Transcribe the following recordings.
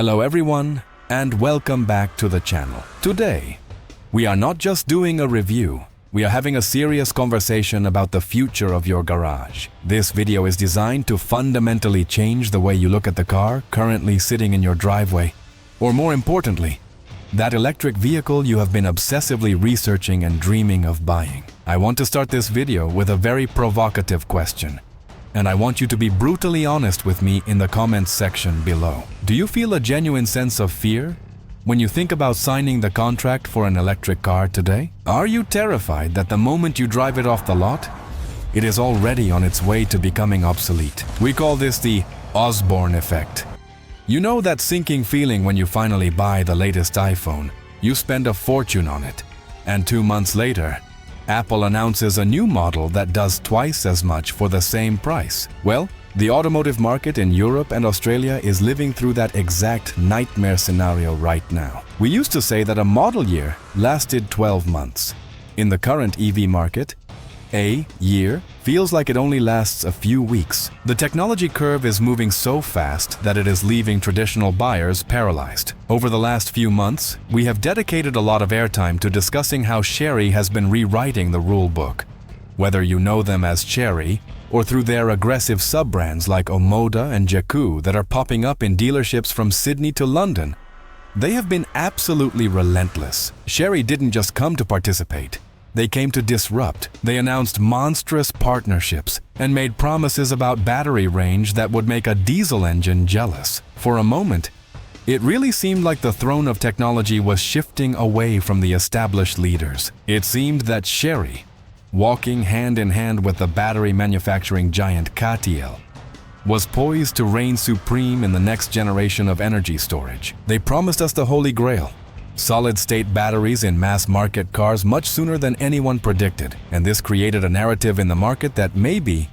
Hello everyone, and welcome back to the channel. Today, we are not just doing a review, we are having a serious conversation about the future of your garage. This video is designed to fundamentally change the way you look at the car currently sitting in your driveway, or more importantly, that electric vehicle you have been obsessively researching and dreaming of buying. I want to start this video with a very provocative question. And I want you to be brutally honest with me in the comments section below. Do you feel a genuine sense of fear when you think about signing the contract for an electric car today? Are you terrified that the moment you drive it off the lot, it is already on its way to becoming obsolete? We call this the Osborne effect. You know that sinking feeling when you finally buy the latest iPhone, you spend a fortune on it, and 2 months later, Apple announces a new model that does twice as much for the same price. Well, the automotive market in Europe and Australia is living through that exact nightmare scenario right now. We used to say that a model year lasted 12 months. In the current EV market, a year feels like it only lasts a few weeks. The technology curve is moving so fast that it is leaving traditional buyers paralyzed. Over the last few months, we have dedicated a lot of airtime to discussing how Chery has been rewriting the rule book. Whether you know them as Chery or through their aggressive sub-brands like Omoda and Jaku that are popping up in dealerships from Sydney to London, they have been absolutely relentless. Chery didn't just come to participate. They came to disrupt. They announced monstrous partnerships and made promises about battery range that would make a diesel engine jealous. For a moment, it really seemed like the throne of technology was shifting away from the established leaders. It seemed that Chery, walking hand in hand with the battery manufacturing giant CATL, was poised to reign supreme in the next generation of energy storage. They promised us the Holy Grail, solid-state batteries in mass-market cars much sooner than anyone predicted, and this created a narrative in the market that maybe,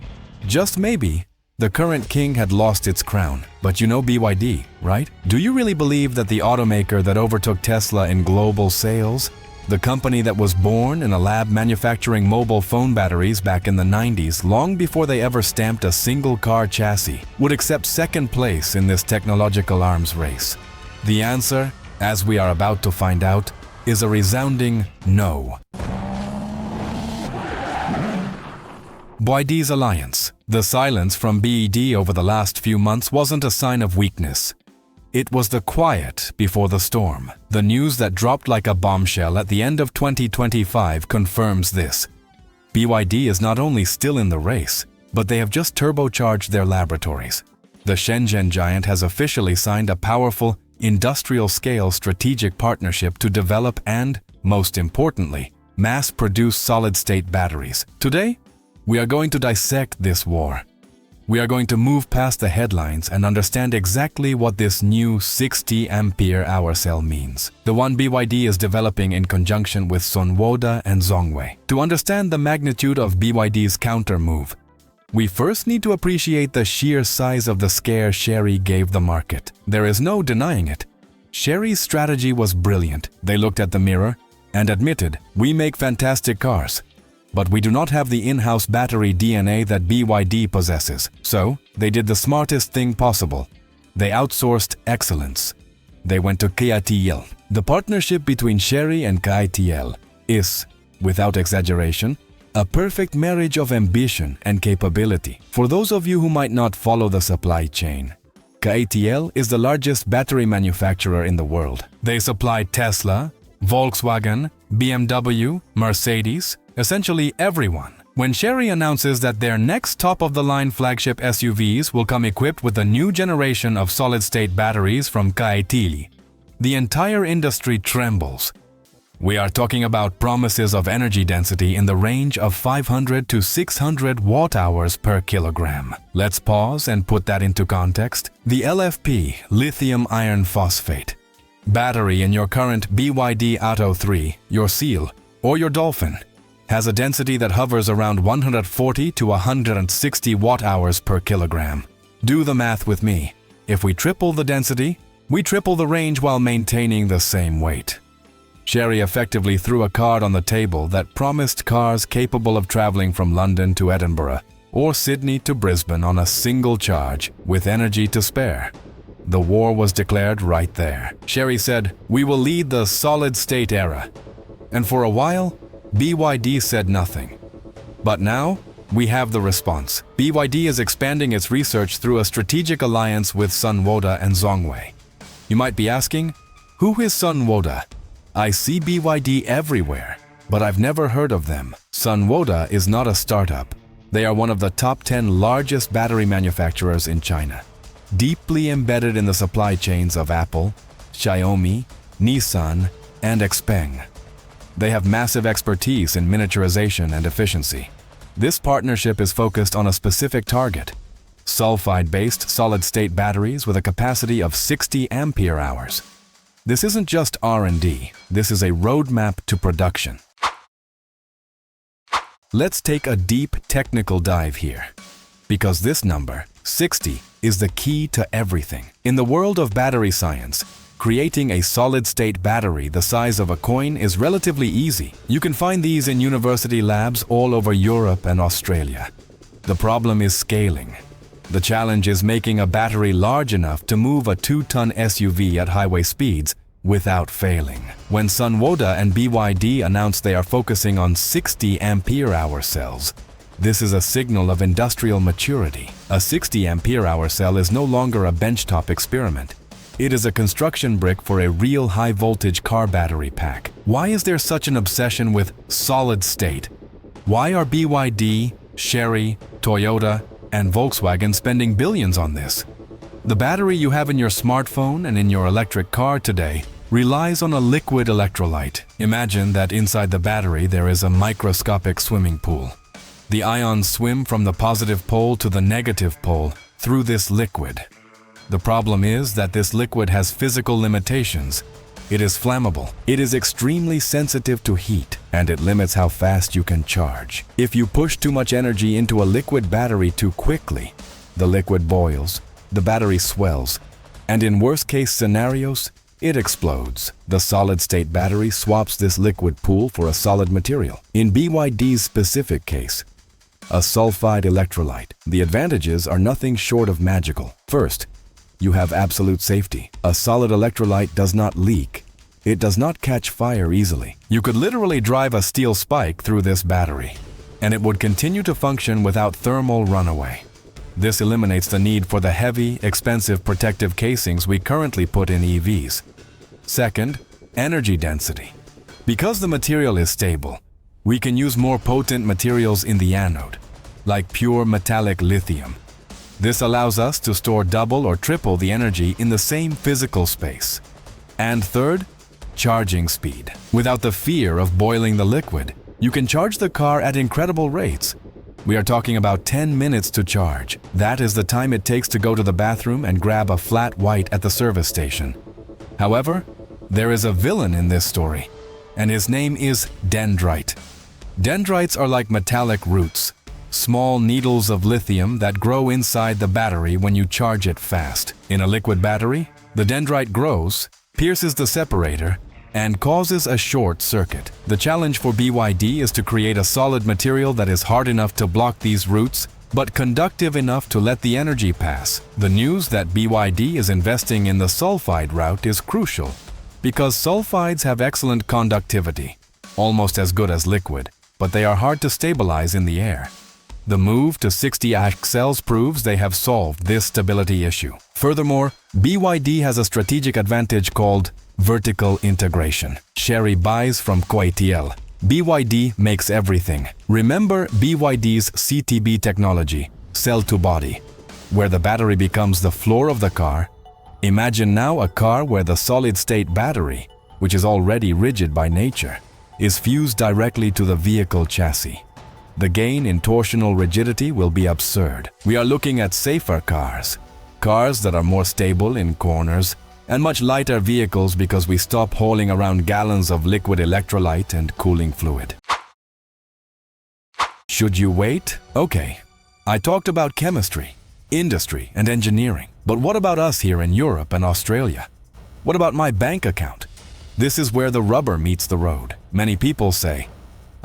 just maybe, the current king had lost its crown. But you know BYD, right? Do you really believe that the automaker that overtook Tesla in global sales, the company that was born in a lab manufacturing mobile phone batteries back in the 90s, long before they ever stamped a single car chassis, would accept second place in this technological arms race? The answer, as we are about to find out, is a resounding no. BYD's alliance. The silence from BYD over the last few months wasn't a sign of weakness. It was the quiet before the storm. The news that dropped like a bombshell at the end of 2025 confirms this. BYD is not only still in the race, but they have just turbocharged their laboratories. The Shenzhen giant has officially signed a powerful, industrial-scale strategic partnership to develop and, most importantly, mass-produce solid-state batteries. Today, we are going to dissect this war. We are going to move past the headlines and understand exactly what this new 60 ampere-hour cell means, the one BYD is developing in conjunction with Sunwoda and Zongway. To understand the magnitude of BYD's countermove, we first need to appreciate the sheer size of the scare Chery gave the market. There is no denying it. Chery's strategy was brilliant. They looked at the mirror and admitted, we make fantastic cars, but we do not have the in-house battery DNA that BYD possesses. So, they did the smartest thing possible. They outsourced excellence. They went to CATL. The partnership between Chery and CATL is, without exaggeration, a perfect marriage of ambition and capability. For those of you who might not follow the supply chain, CATL is the largest battery manufacturer in the world. They supply Tesla, Volkswagen, BMW, Mercedes, essentially everyone. When Chery announces that their next top-of-the-line flagship SUVs will come equipped with a new generation of solid-state batteries from CATL, the entire industry trembles. We are talking about promises of energy density in the range of 500 to 600 watt-hours per kilogram. Let's pause and put that into context. The LFP, lithium iron phosphate, battery in your current BYD Atto 3, your Seal, or your Dolphin, has a density that hovers around 140 to 160 watt-hours per kilogram. Do the math with me. If we triple the density, we triple the range while maintaining the same weight. Chery effectively threw a card on the table that promised cars capable of traveling from London to Edinburgh or Sydney to Brisbane on a single charge with energy to spare. The war was declared right there. Chery said, "We will lead the solid-state era." And for a while, BYD said nothing. But now, we have the response. BYD is expanding its research through a strategic alliance with Sunwoda and Zongway. You might be asking, who is Sunwoda? I see BYD everywhere, but I've never heard of them. Sunwoda is not a startup. They are one of the top 10 largest battery manufacturers in China, deeply embedded in the supply chains of Apple, Xiaomi, Nissan, and Xpeng. They have massive expertise in miniaturization and efficiency. This partnership is focused on a specific target: sulfide-based solid-state batteries with a capacity of 60 ampere-hours. This isn't just R&D, this is a roadmap to production. Let's take a deep technical dive here, because this number, 60, is the key to everything. In the world of battery science, creating a solid-state battery the size of a coin is relatively easy. You can find these in university labs all over Europe and Australia. The problem is scaling. The challenge is making a battery large enough to move a 2-ton SUV at highway speeds without failing. When Sunwoda and BYD announced they are focusing on 60 ampere-hour cells, this is a signal of industrial maturity. A 60 ampere-hour cell is no longer a benchtop experiment. It is a construction brick for a real high-voltage car battery pack. Why is there such an obsession with solid state? Why are BYD, Chery, Toyota, and Volkswagen spending billions on this? The battery you have in your smartphone and in your electric car today relies on a liquid electrolyte. Imagine that inside the battery there is a microscopic swimming pool. The ions swim from the positive pole to the negative pole through this liquid. The problem is that this liquid has physical limitations. It is flammable, it is extremely sensitive to heat, and it limits how fast you can charge. If you push too much energy into a liquid battery too quickly, the liquid boils, the battery swells, and in worst-case scenarios, it explodes. The solid-state battery swaps this liquid pool for a solid material. In BYD's specific case, a sulfide electrolyte, the advantages are nothing short of magical. First, you have absolute safety. A solid electrolyte does not leak. It does not catch fire easily. You could literally drive a steel spike through this battery, and it would continue to function without thermal runaway. This eliminates the need for the heavy, expensive protective casings we currently put in EVs. Second, energy density. Because the material is stable, we can use more potent materials in the anode, like pure metallic lithium. This allows us to store double or triple the energy in the same physical space. And third, charging speed. Without the fear of boiling the liquid, you can charge the car at incredible rates. We are talking about 10 minutes to charge. That is the time it takes to go to the bathroom and grab a flat white at the service station. However, there is a villain in this story, and his name is dendrite. Dendrites are like metallic roots, small needles of lithium that grow inside the battery when you charge it fast. In a liquid battery, the dendrite grows, pierces the separator, and causes a short circuit. The challenge for BYD is to create a solid material that is hard enough to block these roots, but conductive enough to let the energy pass. The news that BYD is investing in the sulfide route is crucial, because sulfides have excellent conductivity, almost as good as liquid, but they are hard to stabilize in the air. The move to 60 AHK cells proves they have solved this stability issue. Furthermore, BYD has a strategic advantage called vertical integration. Chery buys from CATL. BYD makes everything. Remember BYD's CTB technology, cell-to-body, where the battery becomes the floor of the car. Imagine now a car where the solid-state battery, which is already rigid by nature, is fused directly to the vehicle chassis. The gain in torsional rigidity will be absurd. We are looking at safer cars that are more stable in corners, and much lighter vehicles because we stop hauling around gallons of liquid electrolyte and cooling fluid. Should you wait? Okay, I talked about chemistry, industry, and engineering. But what about us here in Europe and Australia? What about my bank account? This is where the rubber meets the road. Many people say,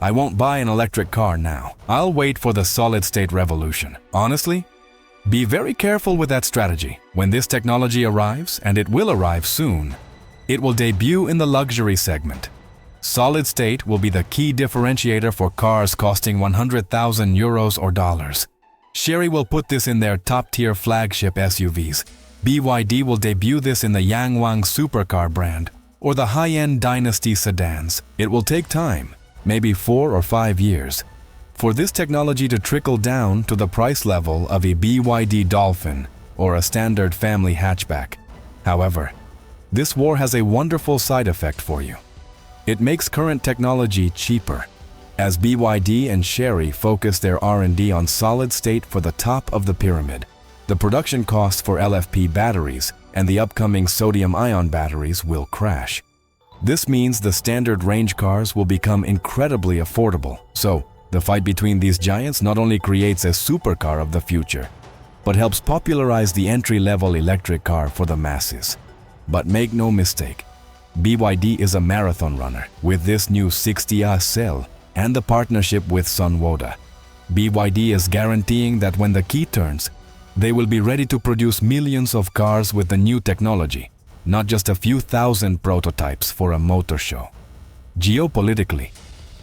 I won't buy an electric car now. I'll wait for the solid-state revolution. Honestly, Be very careful with that strategy. When this technology arrives, and it will arrive soon, it will debut in the luxury segment. Solid state will be the key differentiator for cars costing 100,000 euros or dollars. Chery will put this in their top-tier flagship SUVs. BYD will debut this in the Yangwang supercar brand or the high-end Dynasty sedans. It will take time, maybe 4 or 5 years, for this technology to trickle down to the price level of a BYD Dolphin or a standard family hatchback. However, this war has a wonderful side effect for you. It makes current technology cheaper, as BYD and Chery focus their R&D on solid state for the top of the pyramid. The production costs for LFP batteries and the upcoming sodium-ion batteries will crash. This means the standard range cars will become incredibly affordable. So, the fight between these giants not only creates a supercar of the future, but helps popularize the entry-level electric car for the masses. But make no mistake, BYD is a marathon runner with this new 60A cell and the partnership with Sunwoda. BYD is guaranteeing that when the key turns, they will be ready to produce millions of cars with the new technology, not just a few thousand prototypes for a motor show. Geopolitically,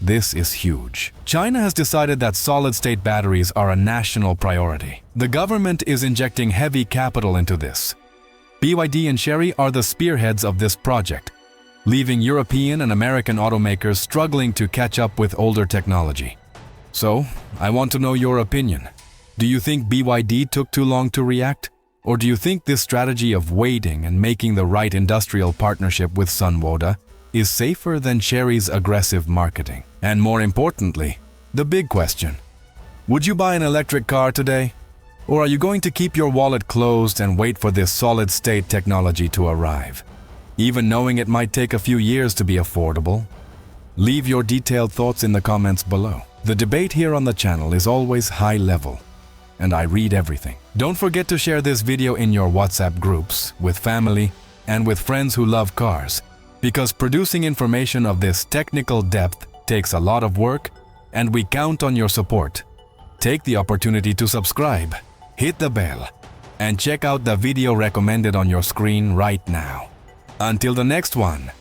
this is huge. China has decided that solid-state batteries are a national priority. The government is injecting heavy capital into this. BYD and Chery are the spearheads of this project, leaving European and American automakers struggling to catch up with older technology. So, I want to know your opinion. Do you think BYD took too long to react? Or do you think this strategy of waiting and making the right industrial partnership with Sunwoda is safer than Chery's aggressive marketing? And more importantly, the big question: would you buy an electric car today? Or are you going to keep your wallet closed and wait for this solid-state technology to arrive, even knowing it might take a few years to be affordable? Leave your detailed thoughts in the comments below. The debate here on the channel is always high level, and I read everything. Don't forget to share this video in your WhatsApp groups, with family, and with friends who love cars, because producing information of this technical depth takes a lot of work, and we count on your support. Take the opportunity to subscribe, hit the bell, and check out the video recommended on your screen right now. Until the next one,